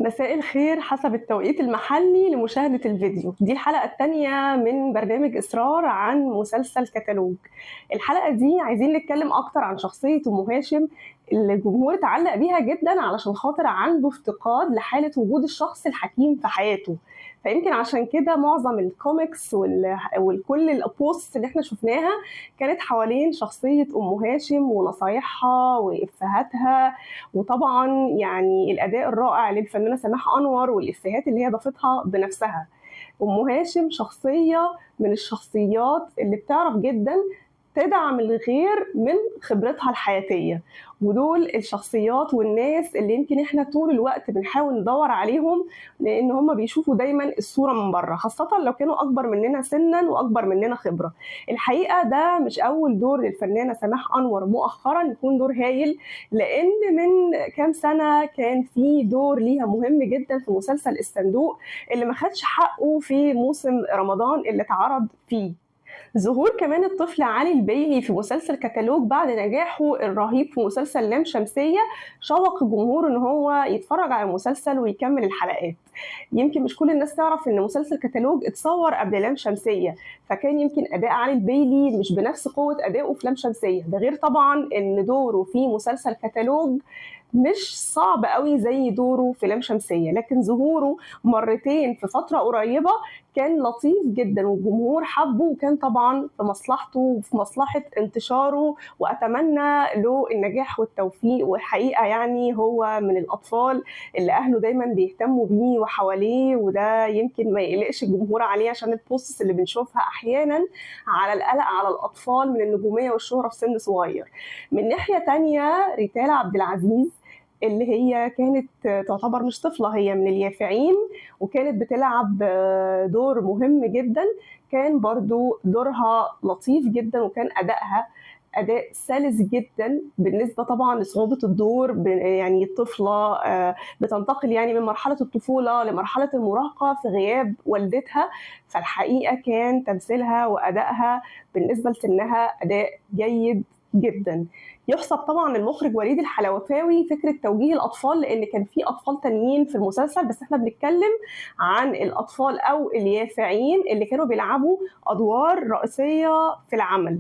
مساء الخير حسب التوقيت المحلي لمشاهدة الفيديو. دي الحلقة التانية من برنامج إصرار عن مسلسل كتالوج. الحلقة دي عايزين نتكلم أكتر عن شخصية أم هاشم اللي الجمهور اتعلق بيها جدا علشان خاطر عنده افتقاد لحالة وجود الشخص الحكيم في حياته. فيمكن عشان كده معظم الكوميكس وكل البوست اللي احنا شفناها كانت حوالين شخصية أم هاشم ونصايحها وإفهاتها، وطبعا يعني الاداء الرائع للفنانه سماح انور والافيهات اللي هي ضافتها بنفسها. ام هاشم شخصيه من الشخصيات اللي بتعرف جدا تدعم الغير من خبرتها الحياتيه، ودول الشخصيات والناس اللي يمكن احنا طول الوقت بنحاول ندور عليهم، لان هم بيشوفوا دايما الصوره من بره، خاصه لو كانوا اكبر مننا سنا واكبر مننا خبره. الحقيقه ده مش اول دور للفنانه سماح انور مؤخرا يكون دور هايل، لان من كام سنه كان في دور ليها مهم جدا في مسلسل الصندوق اللي ما خدش حقه في موسم رمضان اللي اتعرض فيه. ظهور كمان الطفل علي البيلي في مسلسل كتالوج بعد نجاحه الرهيب في مسلسل لام شمسية شوق الجمهور ان هو يتفرج على المسلسل ويكمل الحلقات. يمكن مش كل الناس تعرف ان مسلسل كتالوج اتصور قبل لام شمسية، فكان يمكن اداء علي البيلي مش بنفس قوة ادائه في لام شمسية، ده غير طبعا ان دوره في مسلسل كتالوج مش صعب قوي زي دوره في لام شمسية، لكن ظهوره مرتين في فترة قريبة كان لطيف جدا والجمهور حبه، وكان طبعا في مصلحته وفي مصلحة انتشاره، وأتمنى له النجاح والتوفيق. والحقيقة يعني هو من الأطفال اللي أهله دايما بيهتموا بيه وحواليه، وده يمكن ما يقلقش الجمهور عليه عشان البوستس اللي بنشوفها أحيانا على القلق على الأطفال من النجومية والشهرة في سن صغير. من ناحية تانية ريتالا عبد العزيز اللي هي كانت تعتبر مش طفلة، هي من اليافعين، وكانت بتلعب دور مهم جدا. كان برضو دورها لطيف جدا، وكان أدائها أداء سلس جدا بالنسبة طبعا لصعوبة الدور. يعني الطفلة بتنتقل يعني من مرحلة الطفولة لمرحلة المراهقة في غياب والدتها، فالحقيقة كان تمثيلها وأدائها بالنسبة لسنها أداء جيد جدا. يحسب طبعا المخرج وليد الحلوفاوي فكره توجيه الاطفال، لان كان في اطفال تانيين في المسلسل، بس احنا بنتكلم عن الاطفال او اليافعين اللي كانوا بيلعبوا ادوار رئيسيه في العمل.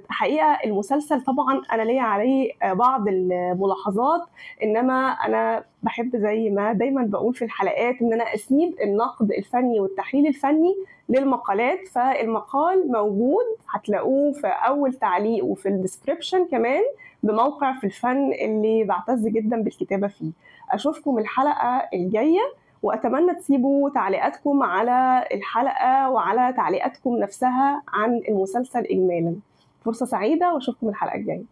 حقيقه المسلسل طبعا انا ليا عليه بعض الملاحظات، انما انا بحب زي ما دايما بقول في الحلقات ان انا اسيب النقد الفني والتحليل الفني للمقالات. فالمقال موجود هتلاقوه في اول تعليق وفي الديسكريبشن كمان بموقع في الفن اللي بعتز جدا بالكتابه فيه. اشوفكم الحلقه الجايه، واتمنى تسيبوا تعليقاتكم على الحلقه وعلى تعليقاتكم نفسها عن المسلسل اجمالا. فرصة سعيدة واشوفكم الحلقة الجاية.